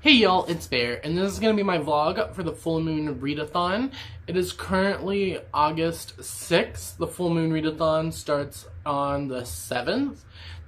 Hey y'all, it's Bear, and this is going to be my vlog for the full moon readathon. It is currently August 6th. The full moon readathon starts on the 7th.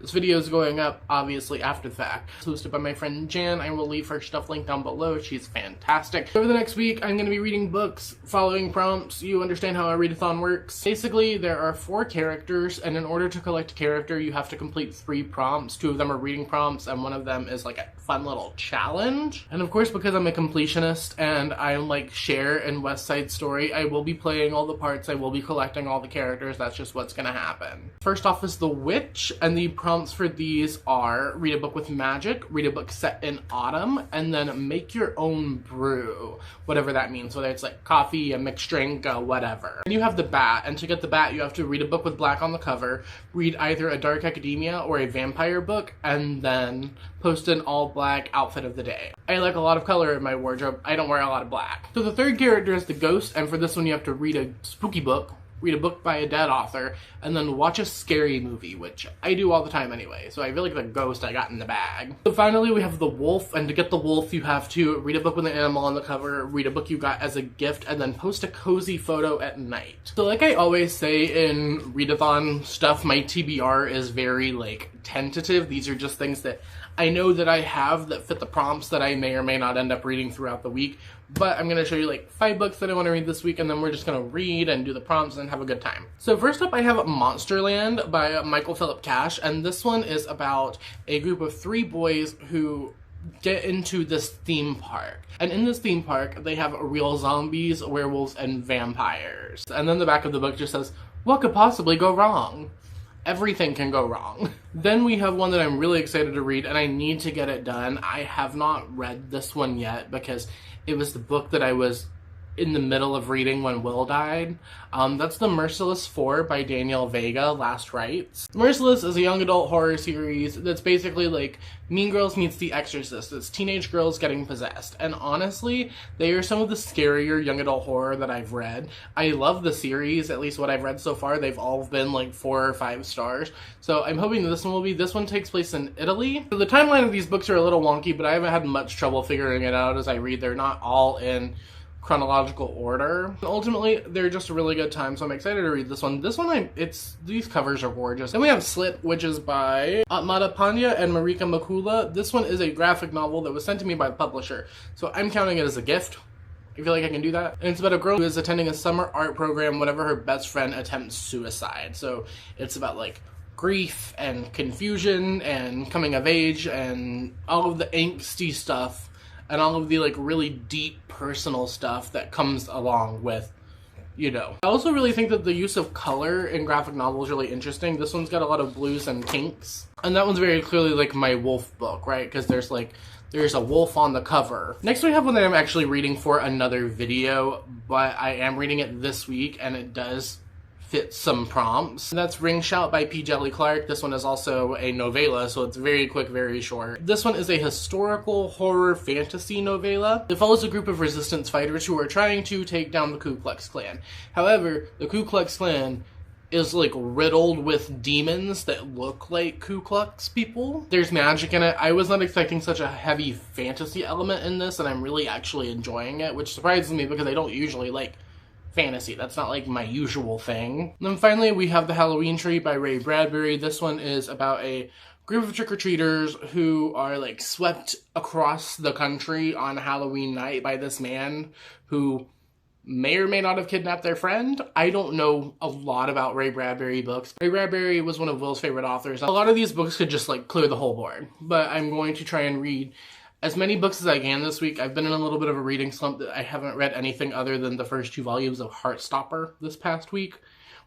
This video is going up, obviously, after the fact. It's hosted by my friend Jan. I will leave her stuff linked down below. She's fantastic. Over the next week, I'm going to be reading books, following prompts. You understand how a readathon works. Basically, there are 4 characters, and in order to collect a character, you have to complete 3 prompts. 2 of them are reading prompts, and 1 of them is like a fun little challenge. And of course, because I'm a completionist, and I like Cher and West Side Story, I will be playing all the parts. I will be collecting all the characters. That's just what's going to happen. First off is The Witch, and the prompts for these are read a book with magic, read a book set in autumn, and then make your own brew, whatever that means, whether it's like coffee, a mixed drink, whatever. And you have the bat, and to get the bat you have to read a book with black on the cover, read either a dark academia or a vampire book, and then post an all black outfit of the day. I like a lot of color in my wardrobe. I don't wear a lot of black. So the third character is the ghost, and for this one you have to read a spooky book, read a book by a dead author, and then watch a scary movie, which I do all the time anyway, so I feel like the ghost I got in the bag. So finally we have the wolf, and to get the wolf you have to read a book with an animal on the cover, read a book you got as a gift, and then post a cozy photo at night. So like I always say in readathon stuff, my TBR is very like tentative. These are just things that I know that I have that fit the prompts that I may or may not end up reading throughout the week, but I'm going to show you like 5 books that I want to read this week, and then we're just going to read and do the prompts and have a good time. So first up I have Monsterland by Michael Philip Cash, and this one is about a group of 3 boys who get into this theme park. And in this theme park they have real zombies, werewolves, and vampires. And then the back of the book just says, what could possibly go wrong? Everything can go wrong. Then we have one that I'm really excited to read, and I need to get it done. I have not read this one yet because it was the book that I was in the middle of reading when Will died. That's the Merciless 4 by Daniel Vega, Last Rites. Merciless is a young adult horror series that's basically like Mean Girls meets The Exorcist. It's teenage girls getting possessed. And honestly, they are some of the scarier young adult horror that I've read. I love the series, at least what I've read so far. They've all been like 4 or 5 stars. So I'm hoping that this one will be. This one takes place in Italy. So the timeline of these books are a little wonky, but I haven't had much trouble figuring it out as I read. They're not all in chronological order. And ultimately, they're just a really good time, so I'm excited to read this one. This one, these covers are gorgeous. Then we have Slit, which is by Atmata Pandya and Marika Makula. This one is a graphic novel that was sent to me by the publisher, so I'm counting it as a gift. I feel like I can do that. And it's about a girl who is attending a summer art program whenever her best friend attempts suicide. So it's about like grief and confusion and coming of age and all of the angsty stuff and all of the like really deep personal stuff that comes along with, you know. I also really think that the use of color in graphic novels is really interesting. This one's got a lot of blues and pinks, and that one's very clearly like my wolf book, right? Because there's a wolf on the cover. Next we have one that I'm actually reading for another video, but I am reading it this week, and it does fit some prompts. That's Ring Shout by P. Jelly Clark. This one is also a novella, so it's very quick, very short. This one is a historical horror fantasy novella. It follows a group of resistance fighters who are trying to take down the Ku Klux Klan. However, the Ku Klux Klan is like riddled with demons that look like Ku Klux people. There's magic in it. I was not expecting such a heavy fantasy element in this, and I'm really actually enjoying it, which surprises me because I don't usually like fantasy. That's not like my usual thing. And then finally we have The Halloween Tree by Ray Bradbury. This one is about a group of trick-or-treaters who are like swept across the country on Halloween night by this man who may or may not have kidnapped their friend. I don't know a lot about Ray Bradbury books. Ray Bradbury was one of Will's favorite authors. A lot of these books could just like clear the whole board, but I'm going to try and read as many books as I can this week. I've been in a little bit of a reading slump that I haven't read anything other than the first 2 volumes of Heartstopper this past week,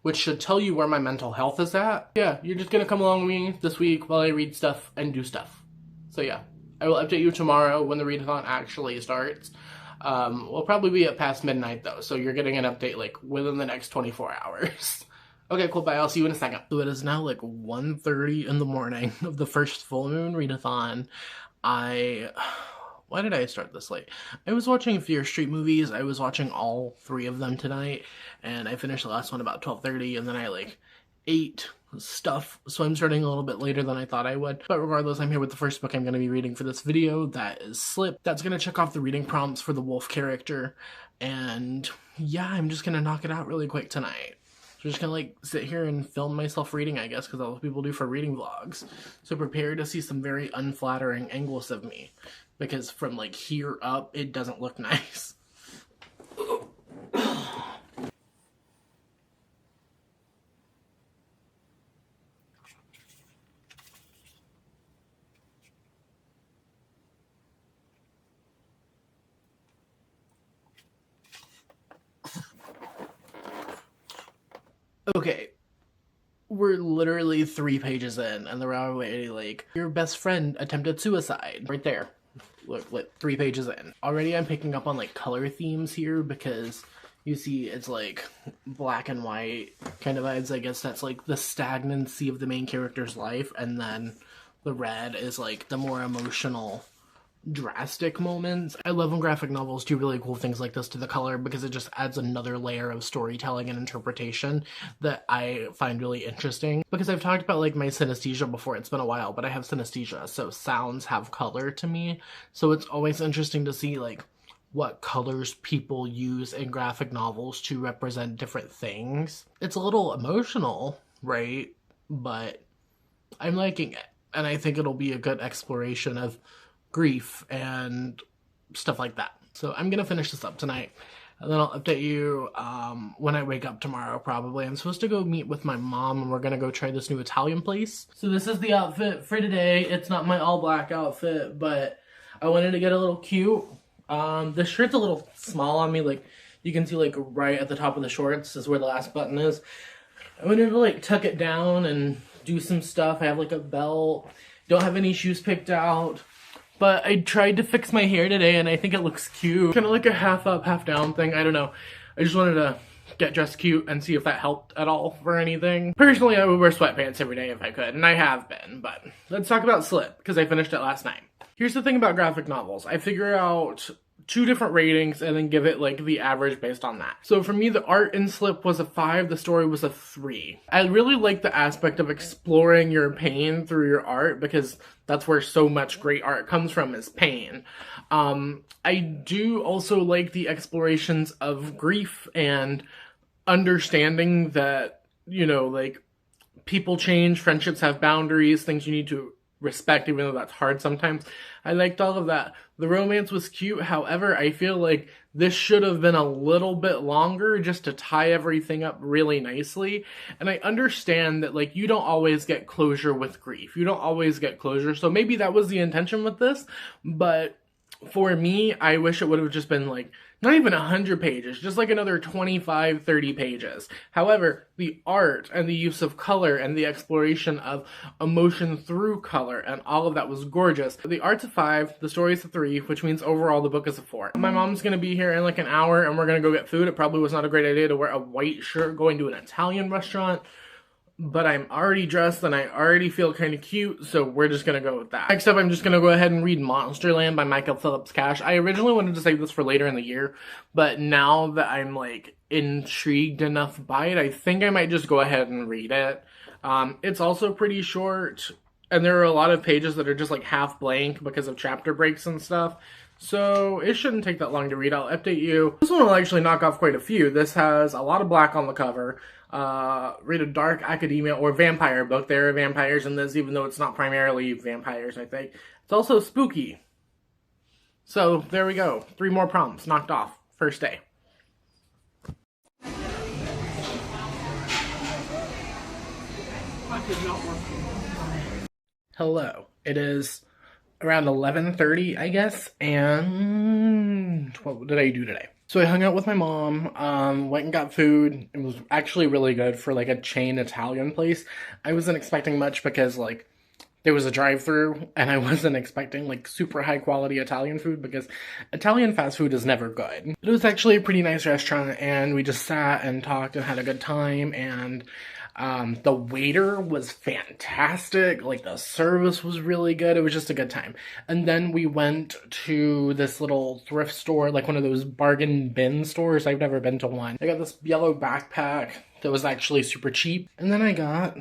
which should tell you where my mental health is at. Yeah, you're just gonna come along with me this week while I read stuff and do stuff. So yeah, I will update you tomorrow when the readathon actually starts. We'll probably be at past midnight though, so you're getting an update like within the next 24 hours. Okay, cool, bye. I'll see you in a second. So it is now like 1:30 in the morning of the first full moon readathon. Why did I start this late? I was watching Fear Street movies. I was watching all 3 of them tonight, and I finished the last one about 12:30, and then I like ate stuff, so I'm starting a little bit later than I thought I would. But regardless, I'm here with the first book I'm going to be reading for this video. That is Slip. That's going to check off the reading prompts for the wolf character. And yeah, I'm just going to knock it out really quick tonight. So just gonna like sit here and film myself reading, I guess, because that's what people do for reading vlogs. So prepare to see some very unflattering angles of me, because from like here up, it doesn't look nice. Okay, we're literally 3 pages in, and they're already like, your best friend attempted suicide. Right there. Look, like 3 pages in. Already I'm picking up on like color themes here, because you see it's like black and white kind of vibes. I guess that's like the stagnancy of the main character's life, and then the red is like the more emotional, drastic moments. I love when graphic novels do really cool things like this to the color, because it just adds another layer of storytelling and interpretation that I find really interesting. Because I've talked about like my synesthesia before, it's been a while, but I have synesthesia, so sounds have color to me. So it's always interesting to see like what colors people use in graphic novels to represent different things. It's a little emotional, right? But I'm liking it, and I think it'll be a good exploration of grief and stuff like that. So I'm gonna finish this up tonight, and then I'll update you when I wake up tomorrow, probably. I'm supposed to go meet with my mom, and we're gonna go try this new Italian place. So this is the outfit for today. It's not my all black outfit, but I wanted to get a little cute. This shirt's a little small on me. Like, you can see like right at the top of the shorts is where the last button is. I wanted to like tuck it down and do some stuff. I have like a belt. Don't have any shoes picked out. But I tried to fix my hair today, and I think it looks cute. Kind of like a half up, half down thing. I don't know. I just wanted to get dressed cute and see if that helped at all for anything. Personally, I would wear sweatpants every day if I could, and I have been. But let's talk about Slip, because I finished it last night. Here's the thing about graphic novels. I figure out 2 different ratings and then give it like the average based on that. So for me, the art in Slip was a 5, the story was a 3. I really like the aspect of exploring your pain through your art, because that's where so much great art comes from, is pain. I do also like the explorations of grief and understanding that, you know, like, people change, friendships have boundaries, things you need to respect, even though that's hard sometimes. I liked all of that. The romance was cute. However, I feel like this should have been a little bit longer just to tie everything up really nicely. And I understand that, like, you don't always get closure with grief. You don't always get closure. So maybe that was the intention with this. But for me, I wish it would have just been like, not even 100 pages, just like another 25, 30 pages. However, the art and the use of color and the exploration of emotion through color and all of that was gorgeous. The art's a 5, the story's a 3, which means overall the book is a 4. My mom's gonna be here in like an hour, and we're gonna go get food. It probably was not a great idea to wear a white shirt going to an Italian restaurant, but I'm already dressed and I already feel kind of cute, so we're just gonna go with that. Next up, I'm just gonna go ahead and read Monsterland by Michael Phillips Cash. I originally wanted to save this for later in the year, but now that I'm like intrigued enough by it, I think I might just go ahead and read it. It's also pretty short, and there are a lot of pages that are just like half blank because of chapter breaks and stuff. So it shouldn't take that long to read. I'll update you. This one will actually knock off quite a few. This has a lot of black on the cover. Read a dark academia or vampire book. There are vampires in this, even though it's not primarily vampires, I think. It's also spooky. So there we go. 3 more prompts knocked off. First day. Hello. It is around 11:30, I guess, and what did I do today? So I hung out with my mom, went and got food. It was actually really good for like a chain Italian place. I wasn't expecting much because like there was a drive-through, and I wasn't expecting like super high quality Italian food because Italian fast food is never good. It was actually a pretty nice restaurant, and we just sat and talked and had a good time, and the waiter was fantastic. Like, the service was really good. It was just a good time. And then we went to this little thrift store, like one of those bargain bin stores. I've never been to one. I got this yellow backpack that was actually super cheap. And then I got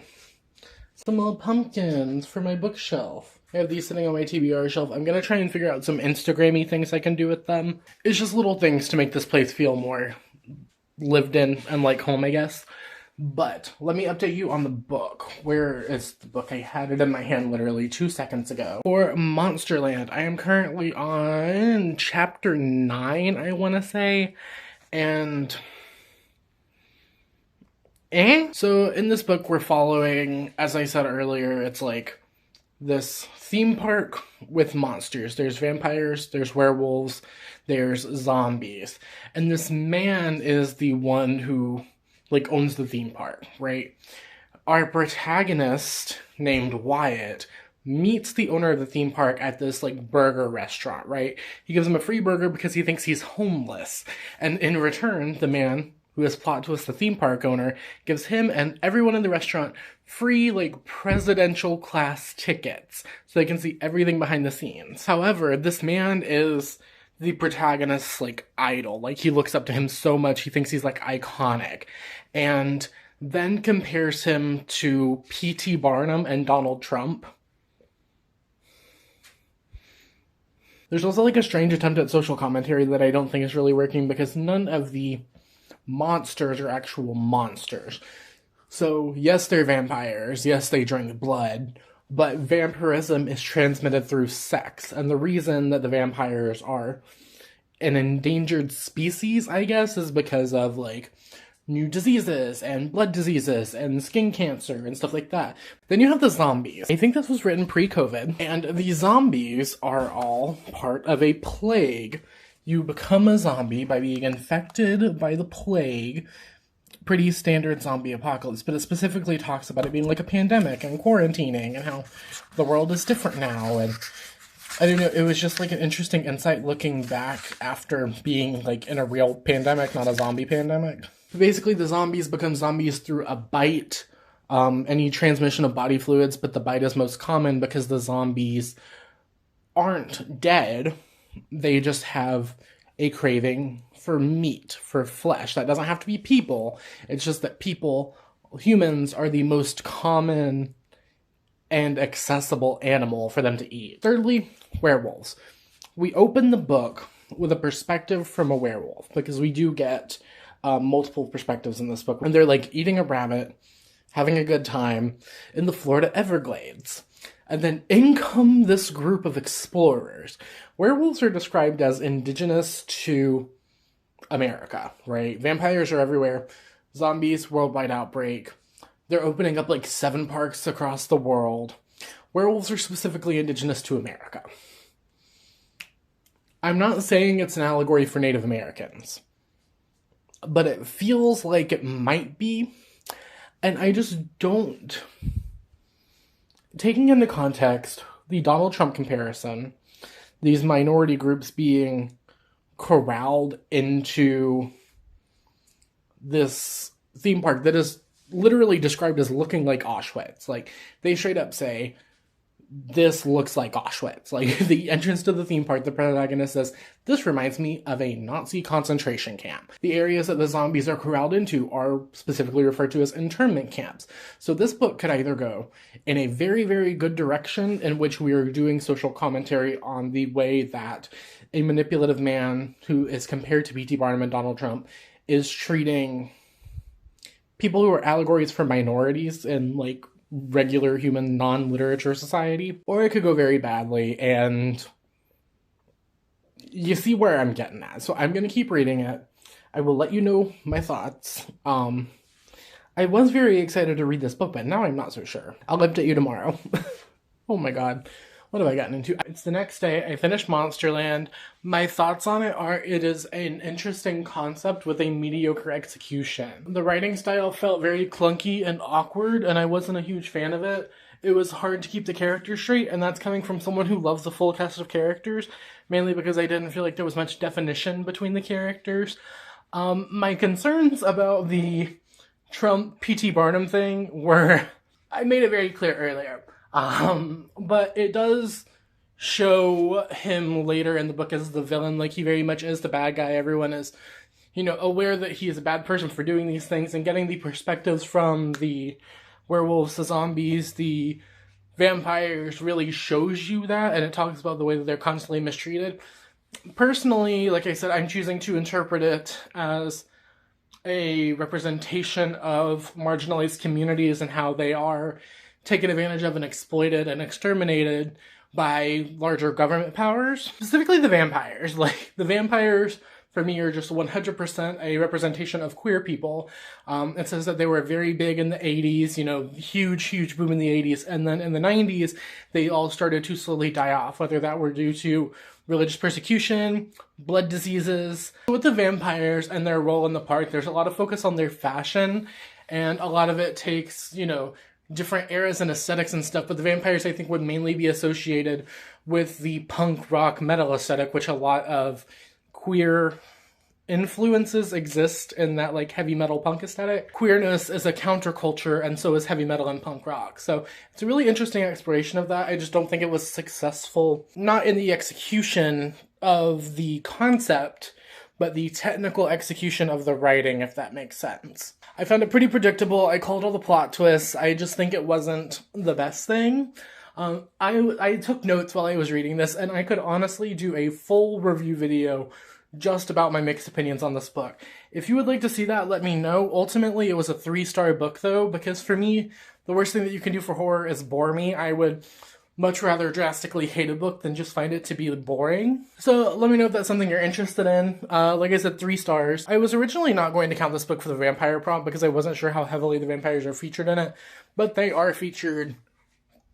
Some little pumpkins for my bookshelf. I have these sitting on my TBR shelf. I'm gonna try and figure out some Instagram-y things I can do with them. It's just little things to make this place feel more lived in and like home, I guess. But let me update you on the book. Where is the book? I had it in my hand literally 2 seconds ago. For Monsterland, I am currently on chapter 9, I want to say. And so in this book we're following, as I said earlier, it's like this theme park with monsters. There's vampires, there's werewolves, there's zombies. And this man is the one who like owns the theme park, right? Our protagonist, named Wyatt, meets the owner of the theme park at this like burger restaurant, right? He gives him a free burger because he thinks he's homeless. And in return, the man who is plot twist the theme park owner gives him and everyone in the restaurant free like presidential class tickets so they can see everything behind the scenes. However, this man is the protagonist's like idol. Like he looks up to him so much, he thinks he's like iconic. And then compares him to P.T. Barnum and Donald Trump. There's also like a strange attempt at social commentary that I don't think is really working because none of the monsters are actual monsters. So yes, they're vampires, yes, they drink blood, but vampirism is transmitted through sex. And the reason that the vampires are an endangered species, I guess, is because of like new diseases and blood diseases and skin cancer and stuff like that. Then you have the zombies. I think this was written pre-COVID, and the zombies are all part of a plague. You become a zombie by being infected by the plague. Pretty standard zombie apocalypse, but it specifically talks about it being like a pandemic and quarantining and how the world is different now. And I don't know, it was just like an interesting insight looking back after being like in a real pandemic, not a zombie pandemic. Basically, the zombies become zombies through a bite, any transmission of body fluids, but the bite is most common because the zombies aren't dead. They just have a craving for meat, for flesh. That doesn't have to be people. It's just that humans are the most common and accessible animal for them to eat. Thirdly, werewolves. We open the book with a perspective from a werewolf because we do get multiple perspectives in this book. And they're like eating a rabbit, having a good time in the Florida Everglades. And then in come this group of explorers. Werewolves are described as indigenous to America, right? Vampires are everywhere. Zombies, worldwide outbreak. They're opening up like 7 parks across the world. Werewolves are specifically indigenous to America. I'm not saying it's an allegory for Native Americans, but it feels like it might be. And I just don't. Taking into context the Donald Trump comparison, these minority groups being corralled into this theme park that is literally described as looking like Auschwitz. Like, they straight up say, this looks like Auschwitz. Like, the entrance to the theme park, the protagonist says, this reminds me of a Nazi concentration camp. The areas that the zombies are corralled into are specifically referred to as internment camps. So this book could either go in a very, very good direction in which we are doing social commentary on the way that a manipulative man who is compared to P.T. Barnum and Donald Trump is treating people who are allegories for minorities in, like, regular human non-literature society, or it could go very badly, and you see where I'm getting at. So I'm going to keep reading it. I will let you know my thoughts. I was very excited to read this book, but now I'm not so sure. I'll update you tomorrow. Oh my god. What have I gotten into? It's the next day. I finished Monsterland. My thoughts on it are it is an interesting concept with a mediocre execution. The writing style felt very clunky and awkward, and I wasn't a huge fan of it. It was hard to keep the characters straight, and that's coming from someone who loves the full cast of characters, mainly because I didn't feel like there was much definition between the characters. My concerns about the Trump P.T. Barnum thing were, I made it very clear earlier. But it does show him later in the book as the villain, like he very much is the bad guy. Everyone is, aware that he is a bad person for doing these things, and getting the perspectives from the werewolves to zombies, the vampires really shows you that, and it talks about the way that they're constantly mistreated. Personally, like I said, I'm choosing to interpret it as a representation of marginalized communities and how they are taken advantage of and exploited and exterminated by larger government powers. Specifically the vampires. Like, the vampires, for me, are just 100% a representation of queer people. It says that they were very big in the 80s, you know, huge boom in the 80s. And then in the 90s, they all started to slowly die off, whether that were due to religious persecution, blood diseases. With the vampires and their role in the park, there's a lot of focus on their fashion, and a lot of it takes, you know, different eras and aesthetics and stuff, but the vampires, I think, would mainly be associated with the punk rock metal aesthetic, which a lot of queer influences exist in that, like, heavy metal punk aesthetic. Queerness is a counterculture, and so is heavy metal and punk rock. So it's a really interesting exploration of that. I just don't think it was successful, not in the execution of the concept, but the technical execution of the writing, if that makes sense. I found it pretty predictable. I called all the plot twists. I just think it wasn't the best thing. I took notes while I was reading this, and I could honestly do a full review video just about my mixed opinions on this book. If you would like to see that, let me know. Ultimately, it was a 3-star book, though, because for me, the worst thing that you can do for horror is bore me. I would much rather drastically hate a book than just find it to be boring. So let me know if that's something you're interested in. Like I said, 3 stars. I was originally not going to count this book for the vampire prompt because I wasn't sure how heavily the vampires are featured in it, but they are featured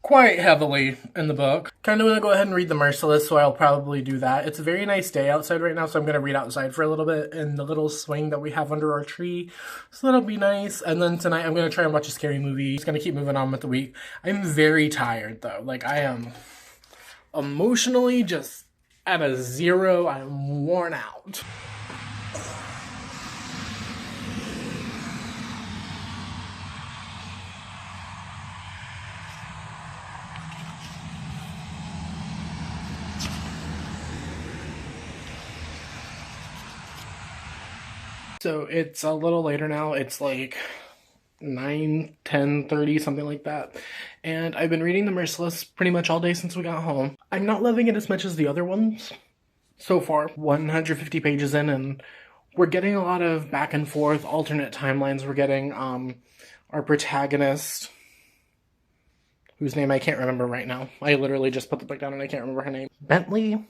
quite heavily in the book. Kind of want to go ahead and read the Merciless, so I'll probably do that. It's a very nice day outside right now, so I'm going to read outside for a little bit in the little swing that we have under our tree. So that'll be nice. And then tonight I'm going to try and watch a scary movie. Just going to keep moving on with the week. I'm very tired, though. Like, I am emotionally just at a 0. I'm worn out. So it's a little later now. It's like 9, 10:30, something like that. And I've been reading The Merciless pretty much all day since we got home. I'm not loving it as much as the other ones so far. 150 pages in, and we're getting a lot of back and forth, alternate timelines. We're getting our protagonist, whose name I can't remember right now. I literally just put the book down and I can't remember her name.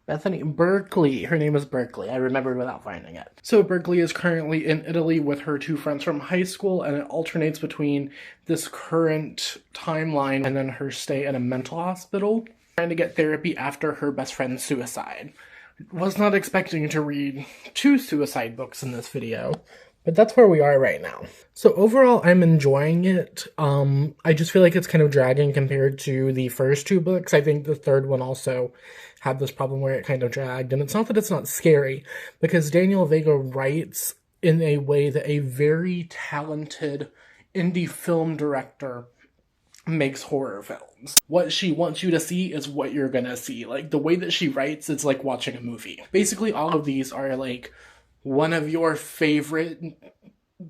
Bethany Berkeley. Her name is Berkeley. I remembered without finding it. So Berkeley is currently in Italy with her 2 friends from high school, and it alternates between this current timeline and then her stay in a mental hospital, trying to get therapy after her best friend's suicide. Was not expecting to read 2 suicide books in this video, but that's where we are right now. So overall, I'm enjoying it. I just feel like it's kind of dragging compared to the first 2 books. I think the third one also had this problem where it kind of dragged. And it's not that it's not scary, because Daniel Vega writes in a way that a very talented indie film director makes horror films. What she wants you to see is what you're gonna see. Like, the way that she writes, it's like watching a movie. Basically, all of these are like one of your favorite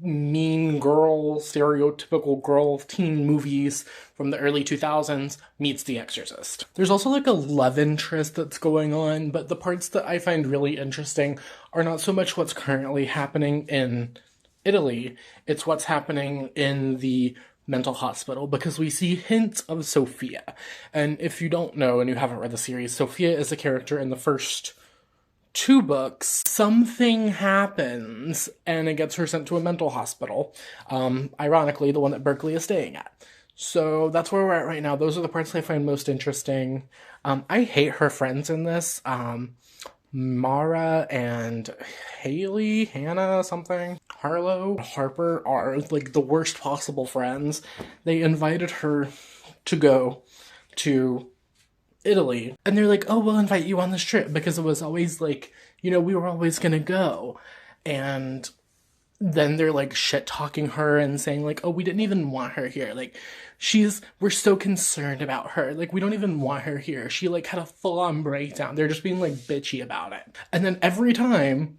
mean girl, stereotypical girl teen movies from the early 2000s meets The Exorcist. There's also like a love interest that's going on, but the parts that I find really interesting are not so much what's currently happening in Italy, it's what's happening in the mental hospital, because we see hints of Sophia. And if you don't know and you haven't read the series, Sophia is a character in the first 2 books. Something happens and it gets her sent to a mental hospital. Ironically, the one that Berkeley is staying at. So that's where we're at right now. Those are the parts I find most interesting. I hate her friends in this. Mara and Haley, Hannah, something. Harper are like the worst possible friends. They invited her to go to Italy, and they're like, oh, we'll invite you on this trip, because it was always like, you know, we were always gonna go. And then they're like shit talking her and saying like, oh, we didn't even want her here, like we're so concerned about her, like we don't even want her here, she like had a full-on breakdown. They're just being like bitchy about it. And then every time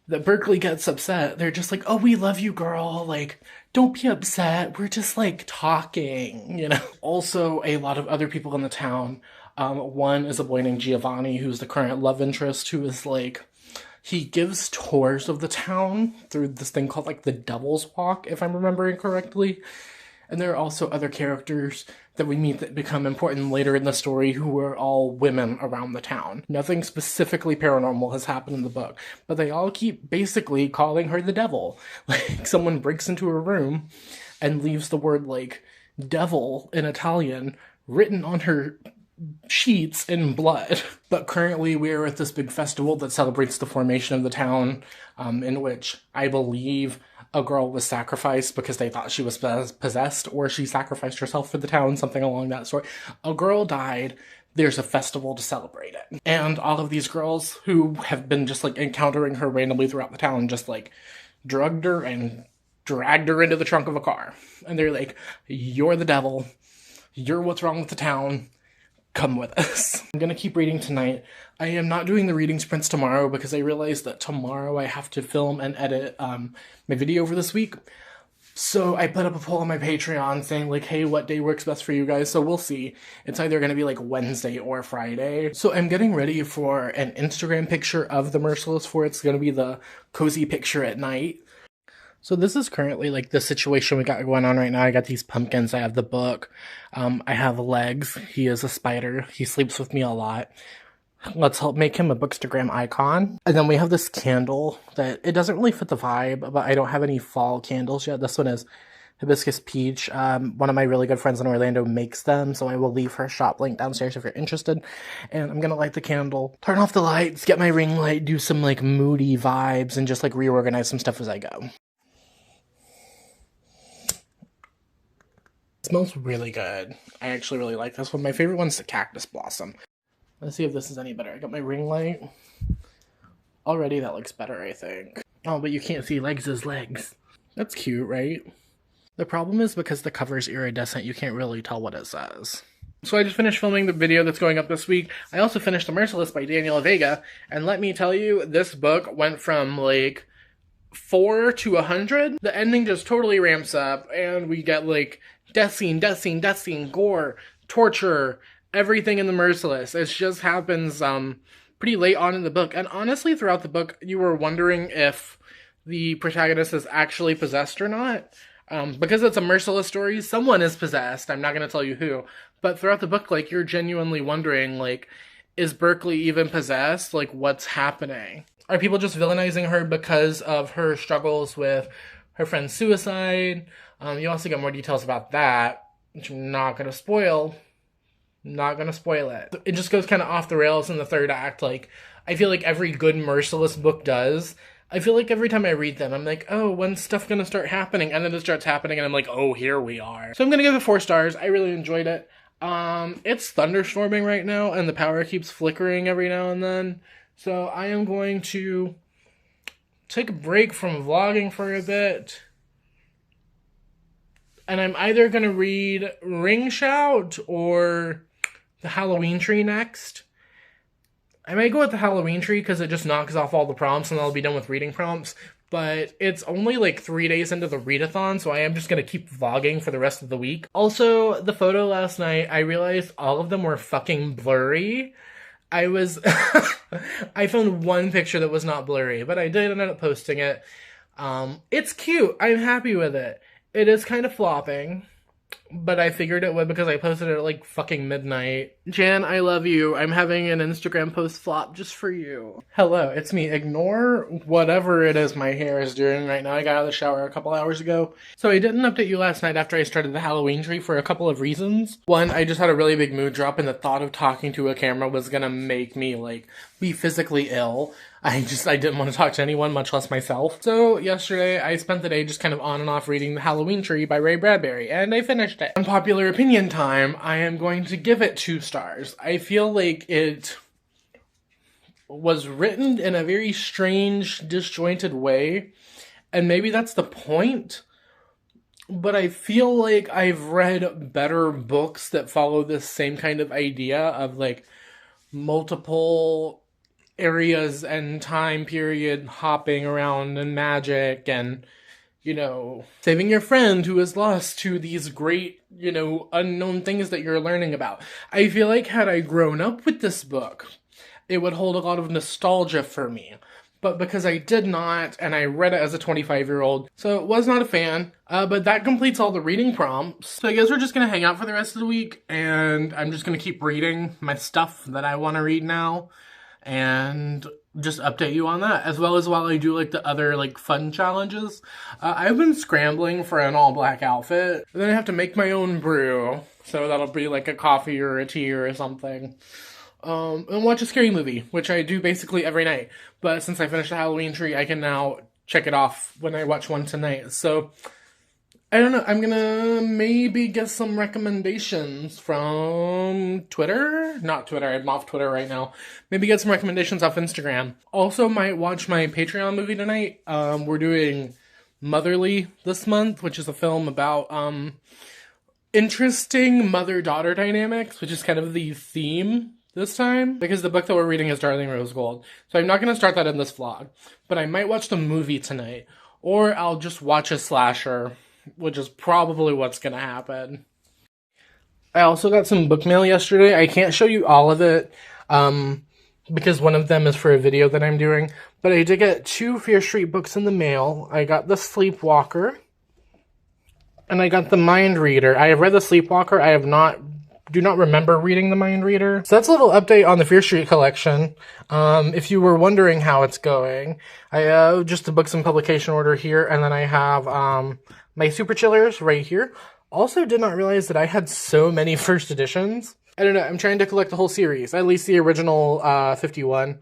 that Berkeley gets upset, they're just like, oh, we love you, girl, like don't be upset. We're just like talking, you know? Also, a lot of other people in the town. One is a boy named Giovanni, who's the current love interest, who is like, he gives tours of the town through this thing called like the Devil's Walk, if I'm remembering correctly. And there are also other characters that we meet that become important later in the story who are all women around the town. Nothing specifically paranormal has happened in the book, but they all keep basically calling her the devil. Like, someone breaks into her room and leaves the word, like, devil in Italian written on her sheets in blood. But currently we are at this big festival that celebrates the formation of the town, in which I believe a girl was sacrificed because they thought she was possessed, or she sacrificed herself for the town, something along that sort. A girl died. There's a festival to celebrate it. And all of these girls who have been just like encountering her randomly throughout the town just like drugged her and dragged her into the trunk of a car. And they're like, you're the devil. You're what's wrong with the town. Come with us. I'm gonna keep reading tonight. I am not doing the reading sprints tomorrow because I realized that tomorrow I have to film and edit my video for this week. So I put up a poll on my Patreon saying like, hey, what day works best for you guys? So we'll see. It's either gonna be like Wednesday or Friday. So I'm getting ready for an Instagram picture of the Merciless for it's gonna be the cozy picture at night. So this is currently like the situation we got going on right now. I got these pumpkins. I have the book. I have Legs. He is a spider. He sleeps with me a lot. Let's help make him a Bookstagram icon. And then we have this candle that it doesn't really fit the vibe, but I don't have any fall candles yet. This one is Hibiscus Peach. One of my really good friends in Orlando makes them, so I will leave her shop link downstairs if you're interested. And I'm gonna light the candle, turn off the lights, get my ring light, do some like moody vibes, and just like reorganize some stuff as I go. It smells really good. I actually really like this one. My favorite one's the Cactus Blossom. Let's see if this is any better. I got my ring light. Already that looks better, I think. Oh, but you can't see Legs' legs. That's cute, right? The problem is because the cover is iridescent, you can't really tell what it says. So I just finished filming the video that's going up this week. I also finished The Merciless by Daniela Vega, and let me tell you, this book went from like 4 to 100. The ending just totally ramps up, and we get like death scene, gore, torture, everything in The Merciless. It just happens pretty late on in the book. And honestly, throughout the book, you were wondering if the protagonist is actually possessed or not. Because it's a Merciless story, someone is possessed. I'm not going to tell you who. But throughout the book, like, you're genuinely wondering, like, is Berkeley even possessed? Like, what's happening? Are people just villainizing her because of her struggles with her friend's suicide? You also get more details about that, which I'm not going to spoil. Not going to spoil it. It just goes kind of off the rails in the third act. Like, I feel like every good Merciless book does. I feel like every time I read them, I'm like, oh, when's stuff going to start happening? And then it starts happening, and I'm like, oh, here we are. So I'm going to give it 4 stars. I really enjoyed it. It's thunderstorming right now, and the power keeps flickering every now and then. So I am going to take a break from vlogging for a bit. And I'm either going to read Ring Shout or The Halloween Tree next. I might go with The Halloween Tree because it just knocks off all the prompts and I'll be done with reading prompts. But it's only like 3 days into the readathon, so I am just going to keep vlogging for the rest of the week. Also, the photo last night, I realized all of them were fucking blurry. I found one picture that was not blurry, but I did end up posting it. It's cute. I'm happy with it. It is kind of flopping, but I figured it would because I posted it at like fucking midnight. Jan, I love you. I'm having an Instagram post flop just for you. Hello, it's me. Ignore whatever it is my hair is doing right now. I got out of the shower a couple hours ago. So I didn't update you last night after I started the Halloween tree for a couple of reasons. One, I just had a really big mood drop and the thought of talking to a camera was gonna make me like be physically ill. I didn't want to talk to anyone, much less myself. So yesterday, I spent the day just kind of on and off reading The Halloween Tree by Ray Bradbury, and I finished it. Unpopular opinion time, I am going to give it 2 stars. I feel like it was written in a very strange, disjointed way, and maybe that's the point, but I feel like I've read better books that follow this same kind of idea of, like, multiple areas and time period hopping around and magic and, you know, saving your friend who is lost to these great, you know, unknown things that you're learning about. I feel like had I grown up with this book, it would hold a lot of nostalgia for me. But because I did not, and I read it as a 25-year-old, so was not a fan. But that completes all the reading prompts. So I guess we're just gonna hang out for the rest of the week, and I'm just gonna keep reading my stuff that I want to read now, and just update you on that, as well as while I do like the other like fun challenges. I've been scrambling for an all-black outfit, and then I have to make my own brew, so that'll be like a coffee or a tea or something. And watch a scary movie, which I do basically every night. But since I finished the Halloween tree, I can now check it off when I watch one tonight. So, I don't know. I'm gonna maybe get some recommendations from Twitter. Not Twitter, I'm off Twitter right now. Maybe get some recommendations off Instagram. Also might watch my Patreon movie tonight. We're doing Motherly this month, which is a film about, interesting mother-daughter dynamics, which is kind of the theme this time, because the book that we're reading is Darling Rose Gold. So I'm not going to start that in this vlog, but I might watch the movie tonight, or I'll just watch a slasher, which is probably what's going to happen. I also got some book mail yesterday. I can't show you all of it, because one of them is for a video that I'm doing, but I did get 2 Fear Street books in the mail. I got The Sleepwalker, and I got The Mind Reader. I have read The Sleepwalker. I do not remember reading The Mind Reader. So that's a little update on the Fear Street collection. If you were wondering how it's going, I just the books in publication order here, and then I have my Super Chillers right here. Also did not realize that I had so many first editions. I don't know, I'm trying to collect the whole series, at least the original 51.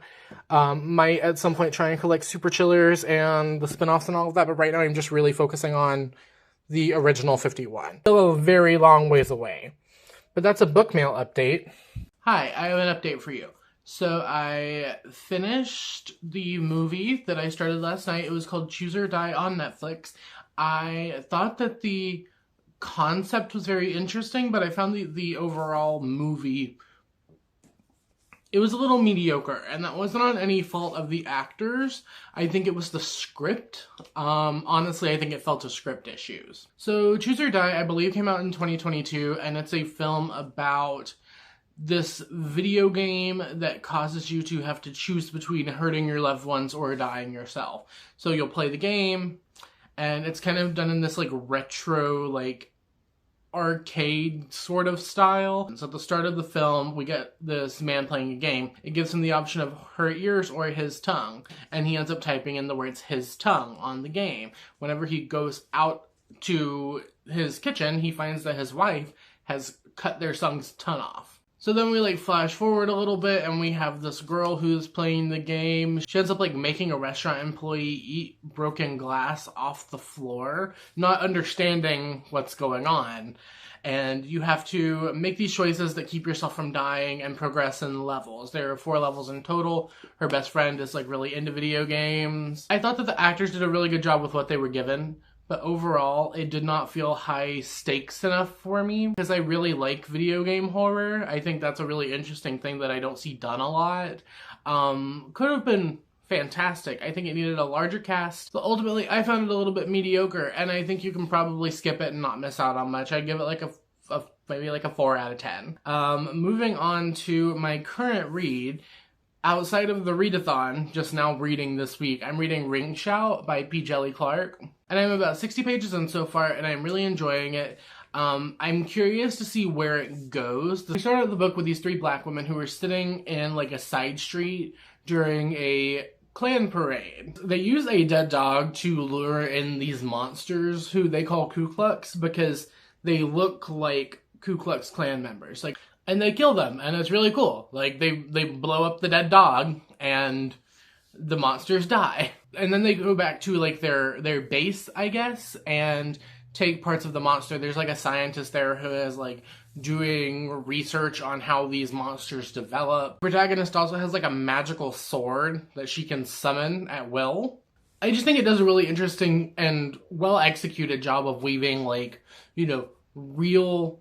Might at some point try and collect Super Chillers and the spin-offs and all of that, but right now I'm just really focusing on the original 51. Still a very long ways away. But that's a book mail update. Hi, I have an update for you. So I finished the movie that I started last night. It was called Choose or Die on Netflix. I thought that the concept was very interesting, but I found the overall movie, it was a little mediocre, and that wasn't on any fault of the actors. I think it was the script. Honestly, I think it fell to script issues. So Choose or Die, I believe, came out in 2022, and it's a film about this video game that causes you to have to choose between hurting your loved ones or dying yourself. So you'll play the game, and it's kind of done in this like retro, like arcade sort of style. So at the start of the film, we get this man playing a game. It gives him the option of her ears or his tongue, and he ends up typing in the words his tongue on the game. Whenever he goes out to his kitchen, he finds that his wife has cut their son's tongue off. So then we like flash forward a little bit, and we have this girl who's playing the game. She ends up like making a restaurant employee eat broken glass off the floor, not understanding what's going on. And you have to make these choices that keep yourself from dying and progress in levels. There are 4 levels in total. Her best friend is like really into video games. I thought that the actors did a really good job with what they were given, but overall, it did not feel high stakes enough for me, because I really like video game horror. I think that's a really interesting thing that I don't see done a lot. Could have been fantastic. I think it needed a larger cast. So ultimately, I found it a little bit mediocre, and I think you can probably skip it and not miss out on much. I'd give it like maybe like a 4 out of 10. Moving on to my current read. Outside of the Readathon, just now reading this week, I'm reading Ring Shout by P. Jelly Clark. And I'm about 60 pages in so far, and I'm really enjoying it. I'm curious to see where it goes. We started the book with these 3 black women who were sitting in like a side street during a Klan parade. They use a dead dog to lure in these monsters who they call Ku Klux, because they look like Ku Klux Klan members. Like, and they kill them, and it's really cool. Like, they blow up the dead dog, and the monsters die. And then they go back to, like, their base, I guess, and take parts of the monster. There's, like, a scientist there who is, like, doing research on how these monsters develop. The protagonist also has, like, a magical sword that she can summon at will. I just think it does a really interesting and well-executed job of weaving, like, you know, real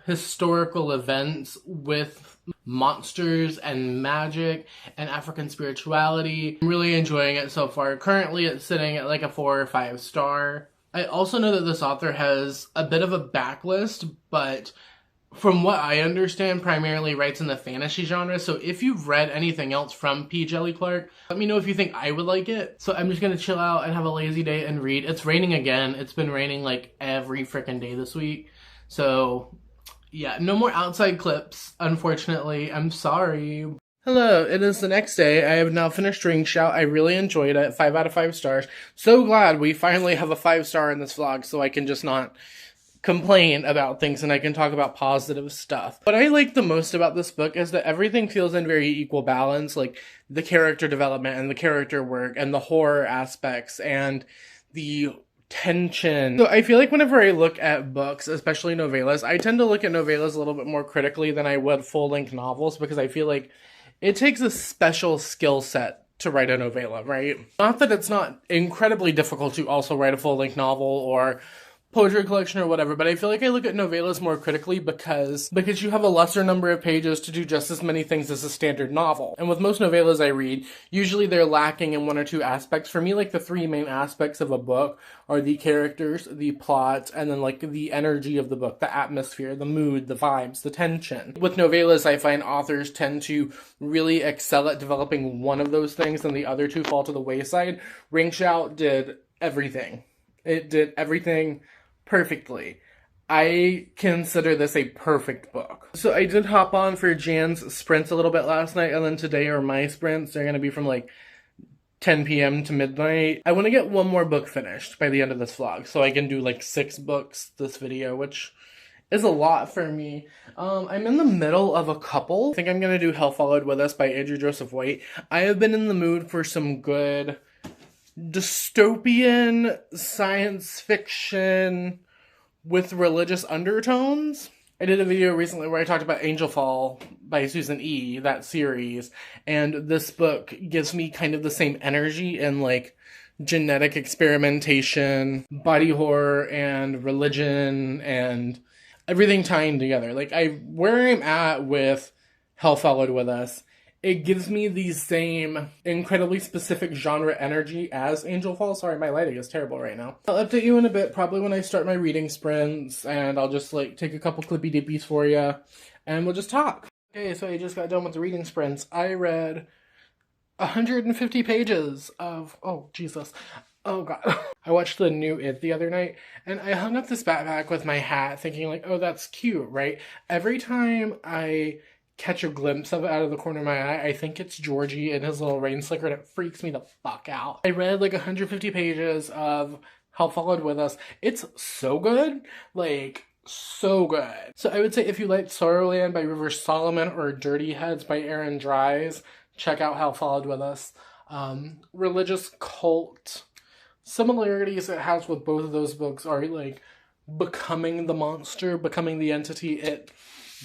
historical events with monsters and magic and African spirituality. I'm really enjoying it so far. Currently it's sitting at like a 4 or 5 star. I also know that this author has a bit of a backlist, but from what I understand, primarily writes in the fantasy genre. So if you've read anything else from P. Djeli Clark, let me know if you think I would like it. So I'm just gonna chill out and have a lazy day and read. It's raining again. It's been raining like every freaking day this week. So yeah, no more outside clips, unfortunately. I'm sorry. Hello, it is the next day. I have now finished Ring Shout. I really enjoyed it. 5 out of 5 stars. So glad we finally have a 5-star in this vlog so I can just not complain about things and I can talk about positive stuff. What I like the most about this book is that everything feels in very equal balance, like the character development and the character work and the horror aspects and the tension. So I feel like whenever I look at books, especially novellas, I tend to look at novellas a little bit more critically than I would full-length novels because I feel like it takes a special skill set to write a novella, right? Not that it's not incredibly difficult to also write a full-length novel or poetry collection or whatever, but I feel like I look at novellas more critically because you have a lesser number of pages to do just as many things as a standard novel. And with most novellas I read, usually they're lacking in one or two aspects. For me, like the three main aspects of a book are the characters, the plot, and then like the energy of the book, the atmosphere, the mood, the vibes, the tension. With novellas, I find authors tend to really excel at developing one of those things and the other two fall to the wayside. Ring Shout did everything. It did everything perfectly. I consider this a perfect book. So I did hop on for Jan's sprints a little bit last night, and then today are my sprints. They're going to be from like 10 p.m. to midnight. I want to get one more book finished by the end of this vlog, so I can do like 6 books this video, which is a lot for me. I'm in the middle of a couple. I think I'm going to do Hell Followed With Us by Andrew Joseph White. I have been in the mood for some good dystopian science fiction with religious undertones. I did a video recently where I talked about Angel Fall by Susan E., that series, and this book gives me kind of the same energy and like genetic experimentation, body horror, and religion, and everything tying together. Like where I'm at with Hell Followed With Us, it gives me the same incredibly specific genre energy as Angel Fall. Sorry, my lighting is terrible right now. I'll update you in a bit, probably when I start my reading sprints, and I'll just like take a couple clippy dippies for you, and we'll just talk. Okay, so I just got done with the reading sprints. I read 150 pages of, oh, Jesus. Oh, God. I watched the new It the other night, and I hung up this backpack with my hat thinking like, oh, that's cute, right? Every time I catch a glimpse of it out of the corner of my eye, I think it's Georgie and his little rain slicker, and it freaks me the fuck out. I read like 150 pages of Hell Followed With Us. It's so good. Like, so good. So I would say if you liked Sorrowland by River Solomon or Dirty Heads by Aaron Dries, check out Hell Followed With Us. Religious cult similarities it has with both of those books are like becoming the monster, becoming the entity, it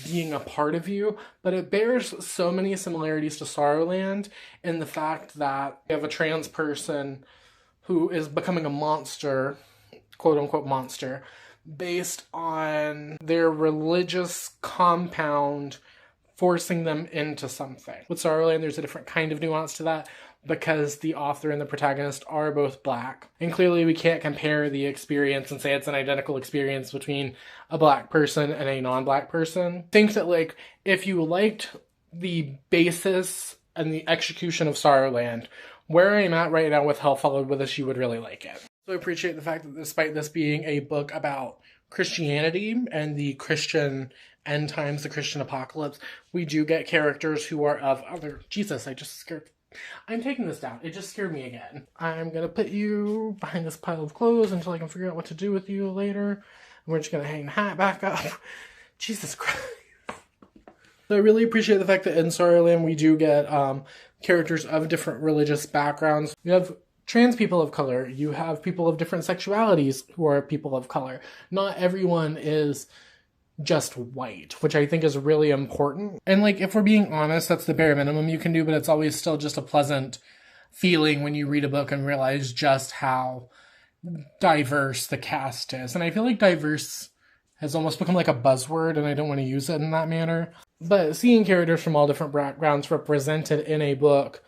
being a part of you, but it bears so many similarities to Sorrowland in the fact that you have a trans person who is becoming a monster, quote-unquote monster, based on their religious compound forcing them into something. With Sorrowland, there's a different kind of nuance to that because the author and the protagonist are both Black. And clearly we can't compare the experience and say it's an identical experience between a Black person and a non-Black person. I think that like if you liked the basis and the execution of Sorrowland, where I'm at right now with Hell Followed With Us, you would really like it. So I appreciate the fact that despite this being a book about Christianity and the Christian end times, the Christian apocalypse, we do get characters who are of other... Jesus, I just scared... I'm taking this down. It just scared me again. I'm gonna put you behind this pile of clothes until I can figure out what to do with you later. And we're just gonna hang the hat back up. Jesus Christ. So I really appreciate the fact that in Sorrowland we do get characters of different religious backgrounds. You have trans people of color. You have people of different sexualities who are people of color. Not everyone is just white, which I think is really important. And like, if we're being honest, that's the bare minimum you can do, but it's always still just a pleasant feeling when you read a book and realize just how diverse the cast is. And I feel like diverse has almost become like a buzzword, and I don't want to use it in that manner. But seeing characters from all different backgrounds represented in a book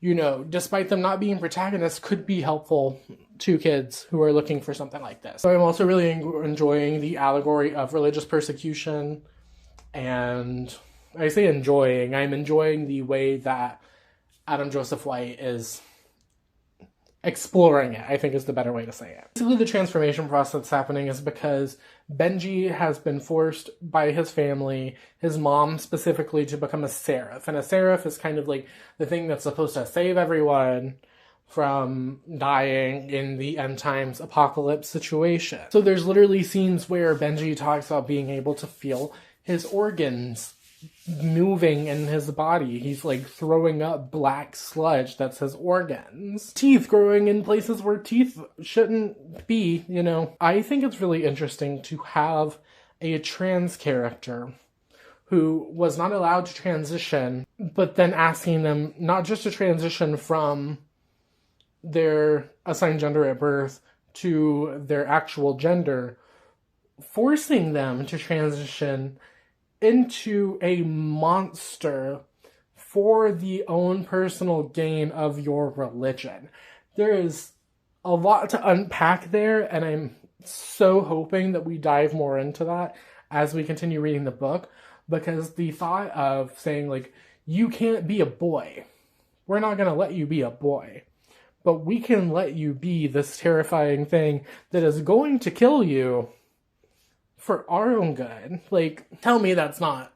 you know, despite them not being protagonists, could be helpful to kids who are looking for something like this. So I'm also really enjoying the allegory of religious persecution, and I say enjoying, I'm enjoying the way that Adam Joseph White is exploring it, I think is the better way to say it. Basically, the transformation process that's happening is because Benji has been forced by his family, his mom specifically, to become a seraph. And a seraph is kind of like the thing that's supposed to save everyone from dying in the end times apocalypse situation. So there's literally scenes where Benji talks about being able to feel his organs moving in his body. He's like throwing up black sludge that's his organs. Teeth growing in places where teeth shouldn't be, you know. I think it's really interesting to have a trans character who was not allowed to transition, but then asking them not just to transition from their assigned gender at birth to their actual gender, forcing them to transition into a monster for the own personal gain of your religion. There is a lot to unpack there, and I'm so hoping that we dive more into that as we continue reading the book, because the thought of saying, like, you can't be a boy. We're not going to let you be a boy, but we can let you be this terrifying thing that is going to kill you for our own good. Like, tell me that's not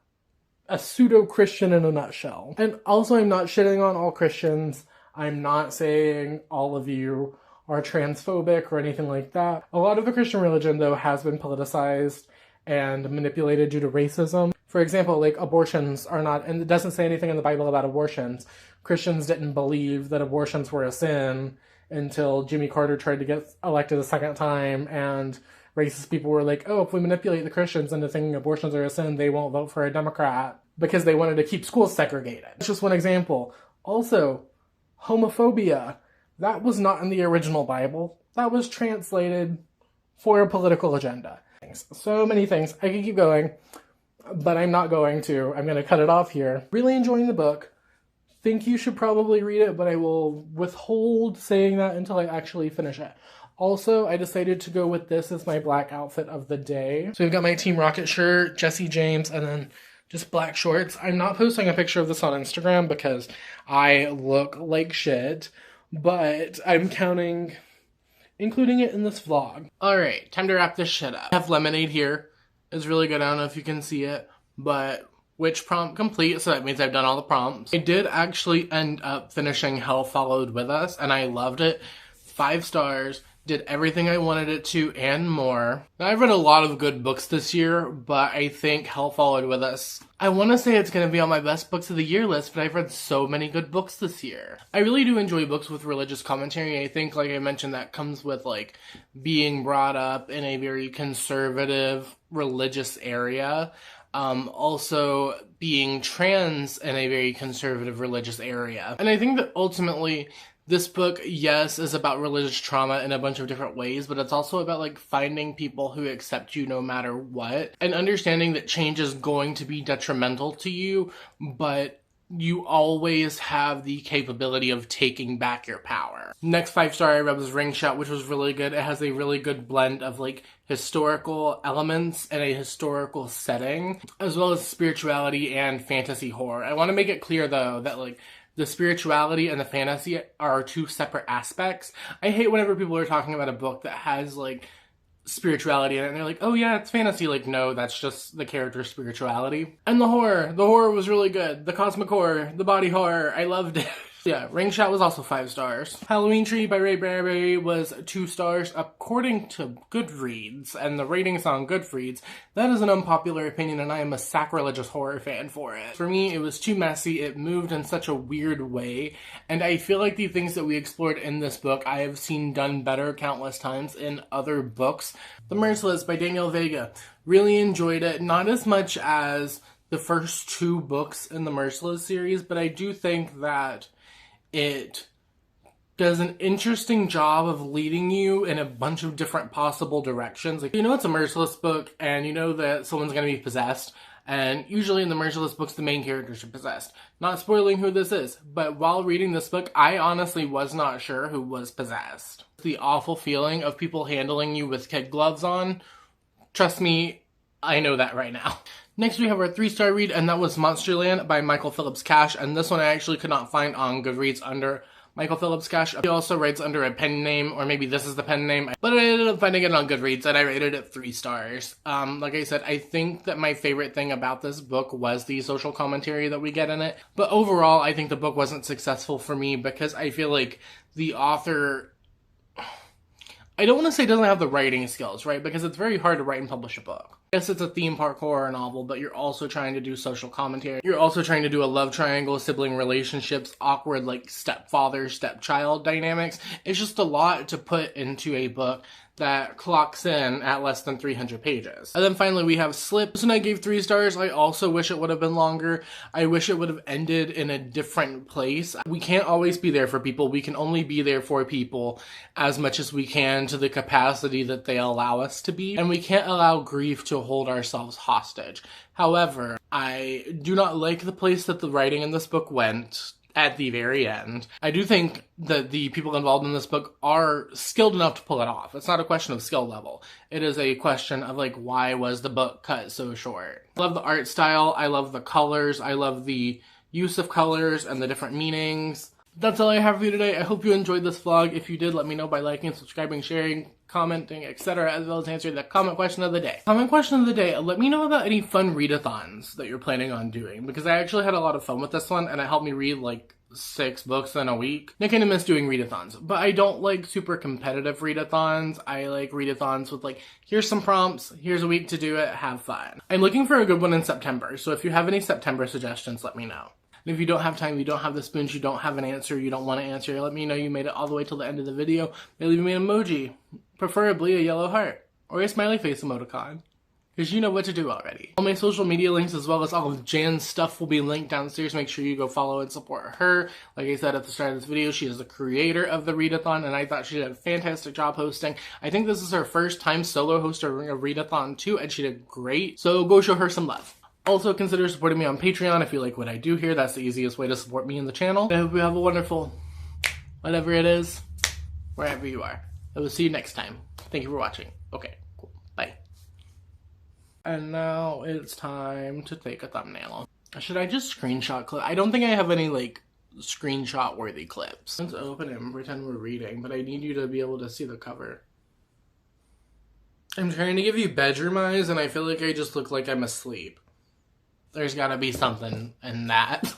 a pseudo-Christian in a nutshell. And also, I'm not shitting on all Christians. I'm not saying all of you are transphobic or anything like that. A lot of the Christian religion, though, has been politicized and manipulated due to racism. For example, like, abortions are not, and it doesn't say anything in the Bible about abortions. Christians didn't believe that abortions were a sin until Jimmy Carter tried to get elected a second time, and racist people were like, oh, if we manipulate the Christians into thinking abortions are a sin, they won't vote for a Democrat, because they wanted to keep schools segregated. That's just one example. Also, homophobia. That was not in the original Bible. That was translated for a political agenda. So many things. I could keep going, but I'm not going to. I'm going to cut it off here. Really enjoying the book. Think you should probably read it, but I will withhold saying that until I actually finish it. Also, I decided to go with this as my black outfit of the day. So we've got my Team Rocket shirt, Jesse James, and then just black shorts. I'm not posting a picture of this on Instagram because I look like shit, but I'm including it in this vlog. Alright, time to wrap this shit up. I have lemonade here. It's really good. I don't know if you can see it, but which prompt complete, so that means I've done all the prompts. I did actually end up finishing Hell Followed With Us, and I loved it. 5 stars. Did everything I wanted it to and more. Now, I've read a lot of good books this year, but I think Hell Followed With Us, I want to say it's going to be on my best books of the year list, but I've read so many good books this year. I really do enjoy books with religious commentary. I think, like I mentioned, that comes with, like, being brought up in a very conservative religious area. Also being trans in a very conservative religious area. And I think that ultimately, this book, yes, is about religious trauma in a bunch of different ways, but it's also about, like, finding people who accept you no matter what, and understanding that change is going to be detrimental to you, but you always have the capability of taking back your power. Next 5-star I read was Ring Shot, which was really good. It has a really good blend of, like, historical elements and a historical setting, as well as spirituality and fantasy horror. I want to make it clear, though, that, like, the spirituality and the fantasy are 2 separate aspects. I hate whenever people are talking about a book that has, like, spirituality in it, and they're like, oh yeah, it's fantasy. Like, no, that's just the character's spirituality. And the horror was really good. The cosmic horror, the body horror, I loved it. Yeah, Ring Shot was also 5 stars. Halloween Tree by Ray Bradbury was 2 stars according to Goodreads, and the ratings on Goodreads. That is an unpopular opinion, and I am a sacrilegious horror fan for it. For me, it was too messy, it moved in such a weird way, and I feel like the things that we explored in this book I have seen done better countless times in other books. The Merciless by Daniel Vega. Really enjoyed it, not as much as the first 2 books in the Merciless series, but I do think that it does an interesting job of leading you in a bunch of different possible directions. Like, you know it's a Merciless book, and you know that someone's going to be possessed, And usually in the Merciless books, the main characters are possessed. Not spoiling who this is, but while reading this book, I honestly was not sure who was possessed. The awful feeling of people handling you with kid gloves on, trust me, I know that right now. Next we have our 3-star read, and that was Monsterland by Michael Phillips Cash, and this one I actually could not find on Goodreads under Michael Phillips Cash. He also writes under a pen name, or maybe this is the pen name, but I ended up finding it on Goodreads, and I rated it 3 stars. Like I said, I think that my favorite thing about this book was the social commentary that we get in it, but overall, I think the book wasn't successful for me because I feel like the author, I don't want to say doesn't have the writing skills, right? Because it's very hard to write and publish a book. Yes, it's a theme park horror novel, but you're also trying to do social commentary. You're also trying to do a love triangle, sibling relationships, awkward like stepfather, stepchild dynamics. It's just a lot to put into a book that clocks in at less than 300 pages. And then finally we have Slip. This one I gave 3 stars. I also wish it would have been longer. I wish it would have ended in a different place. We can't always be there for people. We can only be there for people as much as we can to the capacity that they allow us to be. And we can't allow grief to hold ourselves hostage. However, I do not like the place that the writing in this book went at the very end. I do think that the people involved in this book are skilled enough to pull it off. It's not a question of skill level. It is a question of like, why was the book cut so short? I love the art style. I love the colors. I love the use of colors and the different meanings. That's all I have for you today. I hope you enjoyed this vlog. If you did, let me know by liking, subscribing, sharing, commenting, etc., as well as answering the comment question of the day. Comment question of the day, let me know about any fun readathons that you're planning on doing, because I actually had a lot of fun with this one, and it helped me read like 6 books in a week. I kind of miss doing readathons, but I don't like super competitive readathons. I like readathons with like, here's some prompts, here's a week to do it, have fun. I'm looking for a good one in September, so if you have any September suggestions, let me know. And if you don't have time, you don't have the spoons, you don't have an answer, you don't want to answer, let me know you made it all the way till the end of the video. Maybe leave me an emoji, preferably a yellow heart, or a smiley face emoticon, because you know what to do already. All my social media links as well as all of Jan's stuff will be linked downstairs. Make sure you go follow and support her. Like I said at the start of this video, she is the creator of the Readathon, and I thought she did a fantastic job hosting. I think this is her first time solo hosting a Readathon too, and she did great, so go show her some love. Also, consider supporting me on Patreon if you like what I do here. That's the easiest way to support me in the channel. I hope you have a wonderful, whatever it is, wherever you are. I will see you next time. Thank you for watching. Okay, cool. Bye. And now it's time to take a thumbnail. Should I just screenshot clip? I don't think I have any, like, screenshot-worthy clips. Let's open it and pretend we're reading, but I need you to be able to see the cover. I'm trying to give you bedroom eyes, and I feel like I just look like I'm asleep. There's gotta be something in that.